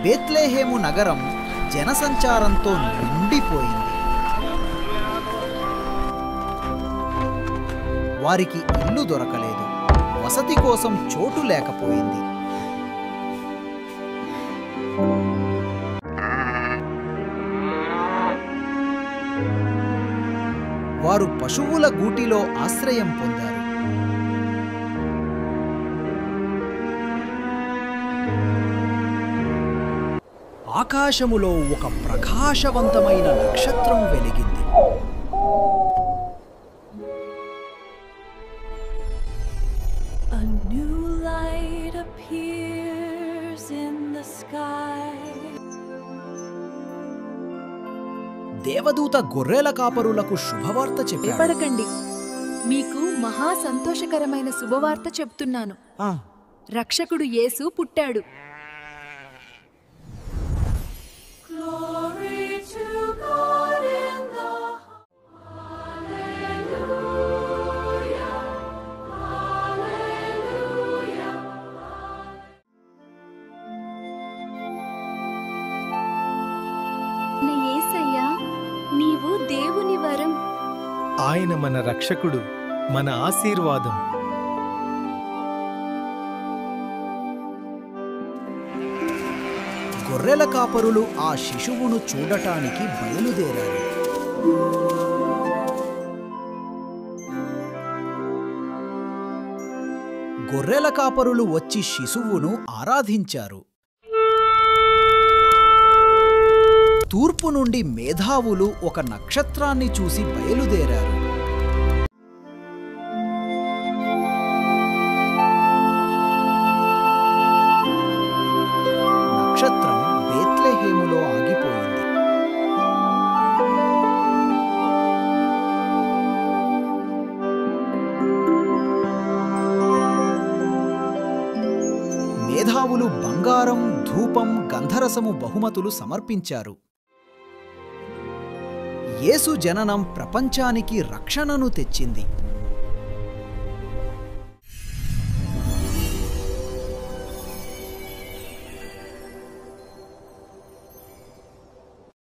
బేత్లెహేము నగరం జనసంచారంతో నిండిపోయింది. వారికి ఇల్లు దొరకలేదు, వసతి కోసం చోటు లేకపోయింది. వారు పశువుల గూటిలో ఆశ్రయం పొందారు. ఆకాశములో ఒక ప్రకాశవంతమైన నక్షత్రం వెలిగింది. A new light appears in the sky. దేవదూత గొర్రెల కాపరులకు శుభవార్త చెప్పాడు. భయపడకండి, మీకు మహా సంతోషకరమైన శుభవార్త చెప్తున్నాను. రక్షకుడు యేసు పుట్టాడు. యేసయ్యా, నీవు దేవుని వరం. ఆయన మన రక్షకుడు, మన ఆశీర్వాదం. గొర్రెల కాపరులు ఆ శిశువును చూడటానికి బయలుదేరారు. గొర్రెల కాపరులు వచ్చి శిశువును ఆరాధించారు. తూర్పు నుండి మేధావులు ఒక నక్షత్రాన్ని చూసి బయలుదేరారు. నక్షత్రం బేత్లెహేములో ఆగిపోయింది. మేధావులు బంగారం, ధూపం, గంధరసము బహుమతులు సమర్పించారు. యేసు జననం ప్రపంచానికి రక్షణను తెచ్చింది.